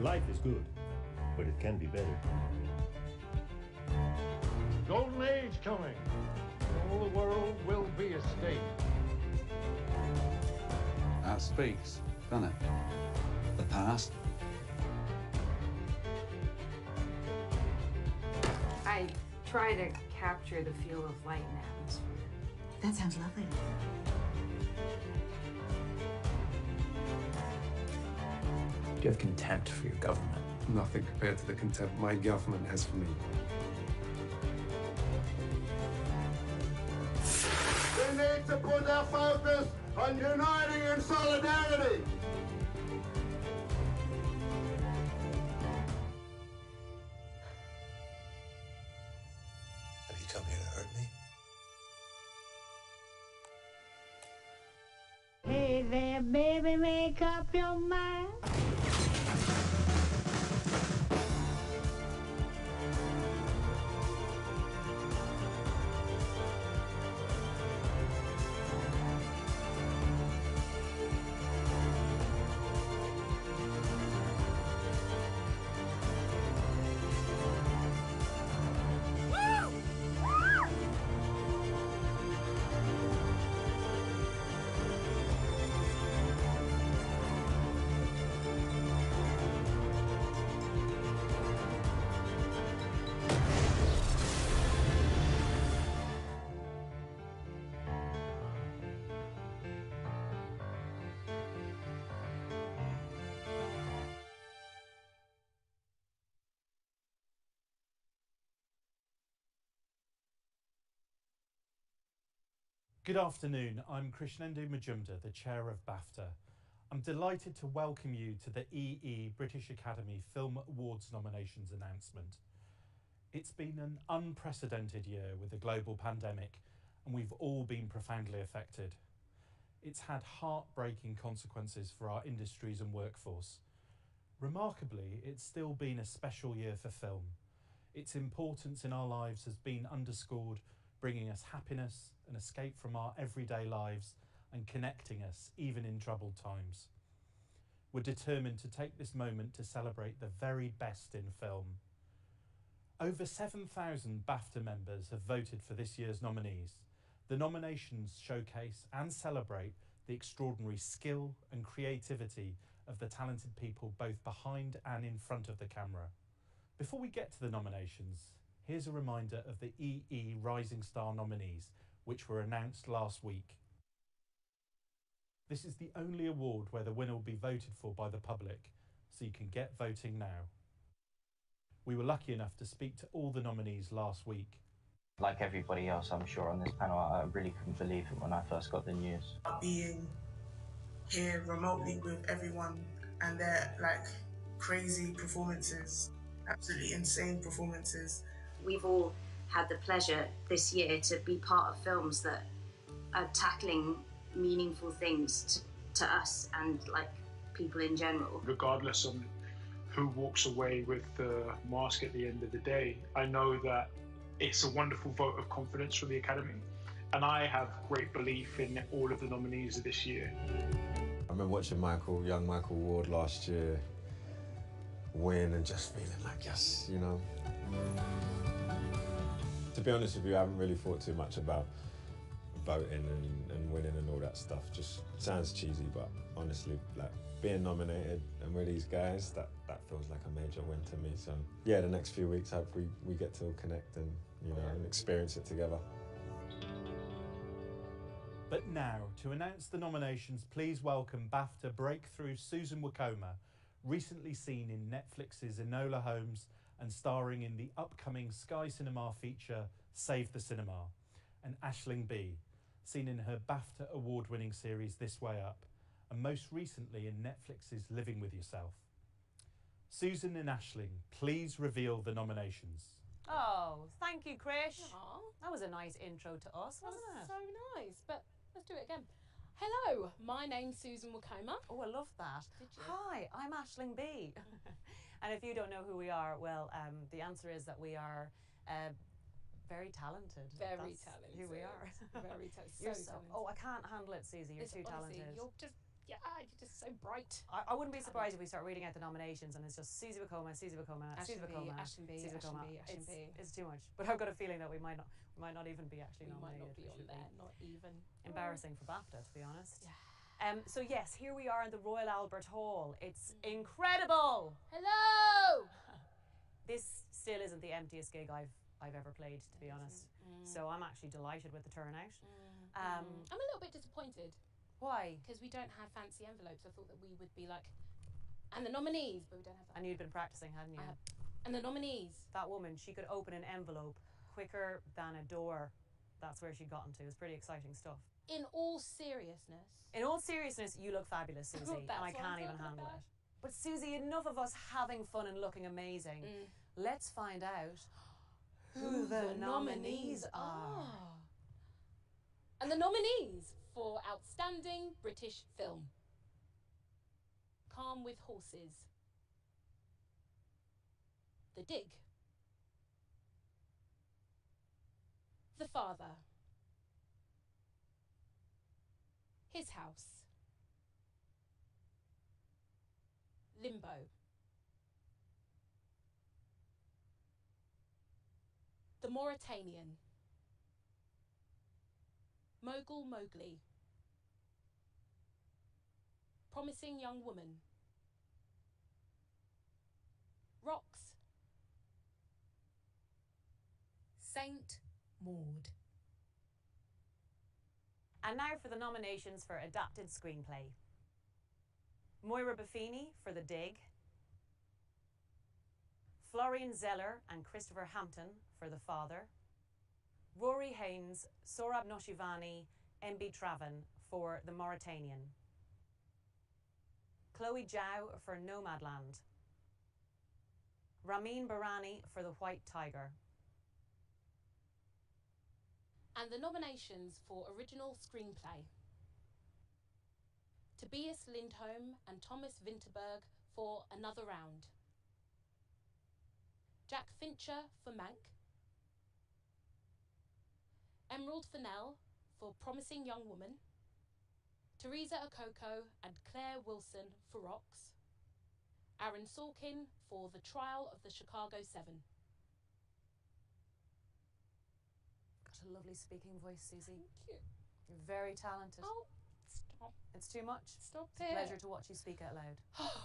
Life is good, but it can be better. Golden age coming. All the world will be a state. That speaks, doesn't it? The past. I try to capture the feel of light and atmosphere. That sounds lovely. Do you have contempt for your government? Nothing compared to the contempt my government has for me. We need to put our focus on uniting in solidarity. Have you come here to hurt me? Hey there, baby, make up your mind. Good afternoon, I'm Krishnendu Majumdar, the Chair of BAFTA. I'm delighted to welcome you to the EE British Academy Film Awards nominations announcement. It's been an unprecedented year with a global pandemic, and we've all been profoundly affected. It's had heartbreaking consequences for our industries and workforce. Remarkably, it's still been a special year for film. Its importance in our lives has been underscored, bringing us happiness, an escape from our everyday lives, and connecting us even in troubled times. We're determined to take this moment to celebrate the very best in film. Over 7,000 BAFTA members have voted for this year's nominees. The nominations showcase and celebrate the extraordinary skill and creativity of the talented people both behind and in front of the camera. Before we get to the nominations, here's a reminder of the EE Rising Star nominees, which were announced last week. This is the only award where the winner will be voted for by the public, so you can get voting now. We were lucky enough to speak to all the nominees last week. Like everybody else, I'm sure, on this panel, I really couldn't believe it when I first got the news. Being here remotely with everyone and their crazy performances, absolutely insane performances. We've all had the pleasure this year to be part of films that are tackling meaningful things to us and people in general. Regardless of who walks away with the mask at the end of the day, I know that it's a wonderful vote of confidence from the Academy, and I have great belief in all of the nominees of this year. I remember watching young Michael Ward last year win and just feeling like, yes, you know. To be honest with you, I haven't really thought too much about voting and winning and all that stuff. Just sounds cheesy, but honestly, being nominated and with these guys, that feels like a major win to me. So yeah, the next few weeks, hopefully we get to connect and and experience it together. But now, to announce the nominations, please welcome BAFTA breakthrough Susan Wokoma, recently seen in Netflix's Enola Holmes and starring in the upcoming Sky Cinema feature Save the Cinema, and Aisling Bea, seen in her BAFTA award-winning series This Way Up, and most recently in Netflix's Living With Yourself. Susan and Aisling, please reveal the nominations. Oh, thank you, Krish. Aww. That was a nice intro to us, wasn't it? So nice, but let's do it again. Hello, my name's Susan Wokoma. Oh, I love that. Did you? Hi, I'm Aisling Bea. And if you don't know who we are, well, the answer is that we are very talented. Very talented. Who we are. Very talented. Oh, I can't handle it, Susie. You're too talented. You're just Yeah, you're just so bright. I wouldn't be surprised if we start reading out the nominations and it's just Susie Bacoma, Susie Bacoma, Susie Ashton B, Bacoma, Ashton B, Susie Ashton Bacoma. B, Ashton B. It's too much. But I've got a feeling that we might not even be actually We might nominated. not be on there, not even. Embarrassing for BAFTA, to be honest. Yeah. So yes, here we are in the Royal Albert Hall. It's incredible. Hello. This still isn't the emptiest gig I've ever played, to be honest. So I'm actually delighted with the turnout. I'm a little bit disappointed. Why? Because we don't have fancy envelopes. I thought that we would be like, and the nominees, but we don't have that. And you'd been practicing, hadn't you? And the nominees. That woman, she could open an envelope quicker than a door. That's where she'd gotten to. It was pretty exciting stuff. In all seriousness. In all seriousness, you look fabulous, Susie, and I can't even handle it. But Susie, enough of us having fun and looking amazing. Let's find out who the nominees are. And the nominees for Outstanding British Film: Calm with Horses, The Dig, The Father, His House, Limbo, The Mauritanian, Mogul Mowgli, Promising Young Woman, Rocks, Saint Maud. And now for the nominations for Adapted Screenplay. Moira Buffini for The Dig, Florian Zeller and Christopher Hampton for The Father, Rory Haynes, Saurabh Noshivani, M.B. Travan for The Mauritanian, Chloe Zhao for Nomadland, Ramin Barani for The White Tiger. And the nominations for Original Screenplay: Tobias Lindholm and Thomas Vinterberg for Another Round, Jack Fincher for Mank, Emerald Fennell for Promising Young Woman, Teresa Okoko and Claire Wilson for Rocks, Aaron Sorkin for The Trial of the Chicago 7. Got a lovely speaking voice, Susie. Thank you. You're very talented. Oh, stop. It's too much. Stop It's a pleasure to watch you speak out loud. Thank you.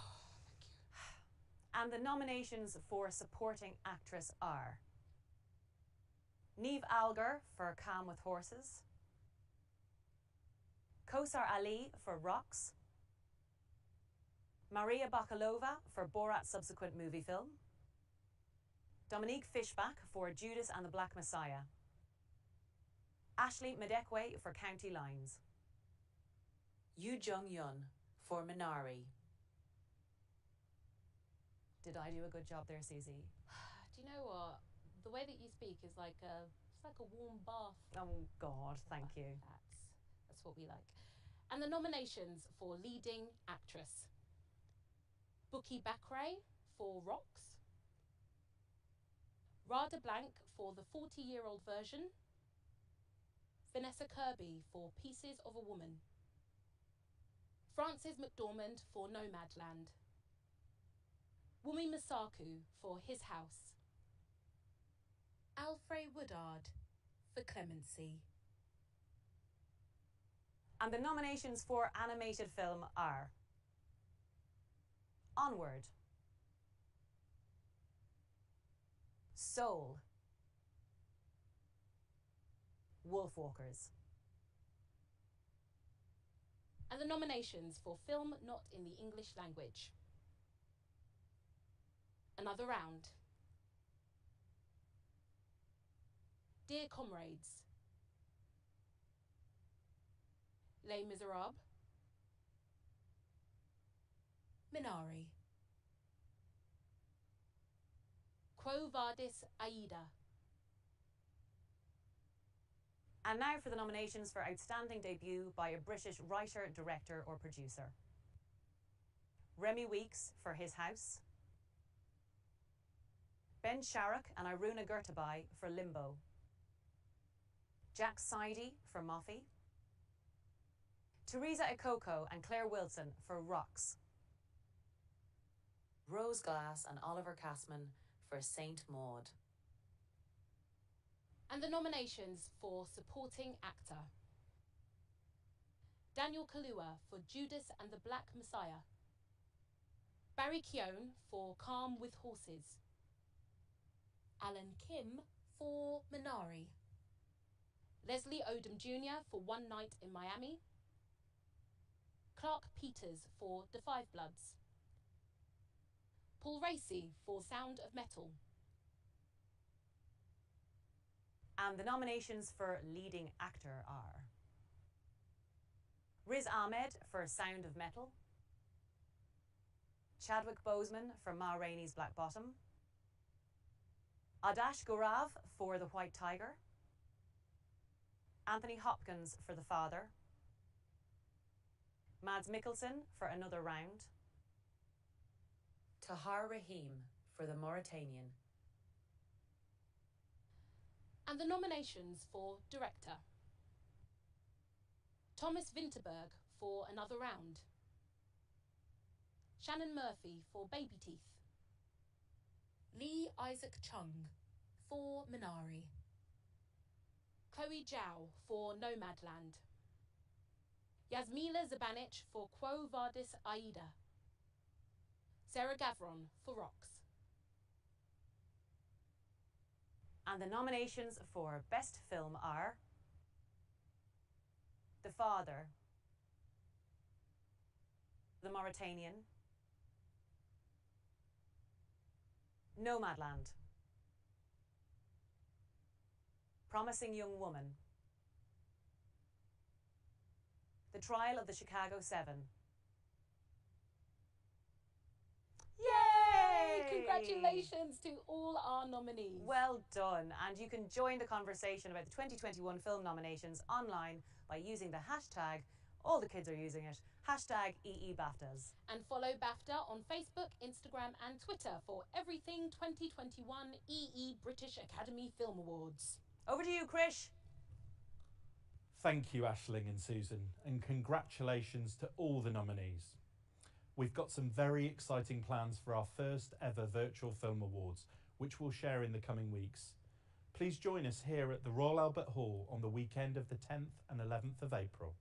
And the nominations for Supporting Actress are Niamh Algar for Calm with Horses, Kosar Ali for Rocks, Maria Bakalova for Borat's subsequent movie film, Dominique Fishback for Judas and the Black Messiah, Ashley Madekwe for County Lines, Yu Jung-yun for Minari. Did I do a good job there, Susie? Do you know what? The way that you speak is like it's like a warm bath. Oh God, thank you. That's what we like. And the nominations for Leading Actress: Buki Bakray for Rocks, Rada Blank for The 40-Year-Old Version, Vanessa Kirby for Pieces of a Woman, Frances McDormand for Nomadland, Wumi Masaku for His House, Alfred Woodard for Clemency. And the nominations for animated film are Onward, Soul, Wolfwalkers. And the nominations for film not in the English language: Another Round, Dear Comrades, Les Miserables, Minari, Quo Vadis Aida. And now for the nominations for Outstanding Debut by a British writer, director or producer. Remy Weeks for His House, Ben Sharrock and Iruna Gurtabay for Limbo, Jack Sidey for Moffy, Teresa Ekoko and Claire Wilson for Rocks. Rose Glass and Oliver Casman for Saint Maud. And the nominations for Supporting Actor: Daniel Kaluuya for Judas and the Black Messiah, Barry Keoghan for Calm with Horses, Alan Kim for Minari, Leslie Odom Jr. for One Night in Miami, Clark Peters for The Five Bloods, Paul Raci for Sound of Metal. And the nominations for leading actor are Riz Ahmed for Sound of Metal, Chadwick Boseman for Ma Rainey's Black Bottom, Adash Gaurav for The White Tiger, Anthony Hopkins for The Father, Mads Mikkelsen for Another Round, Tahar Rahim for The Mauritanian. And the nominations for Director: Thomas Vinterberg for Another Round, Shannon Murphy for Baby Teeth, Lee Isaac Chung for Minari, Chloe Zhao for Nomadland, Yasmila Zabanic for Quo Vadis Aida, Sarah Gavron for Rocks. And the nominations for Best Film are The Father, The Mauritanian, Nomadland, Promising Young Woman, The Trial of the Chicago 7. Yay! Congratulations to all our nominees. Well done. And you can join the conversation about the 2021 film nominations online by using the hashtag, all the kids are using it, hashtag EEBAFTAs. And follow BAFTA on Facebook, Instagram and Twitter for everything 2021 EE British Academy Film Awards. Over to you, Krish. Thank you, Aisling and Susan, and congratulations to all the nominees. We've got some very exciting plans for our first ever Virtual Film Awards, which we'll share in the coming weeks. Please join us here at the Royal Albert Hall on the weekend of the 10th and 11th of April.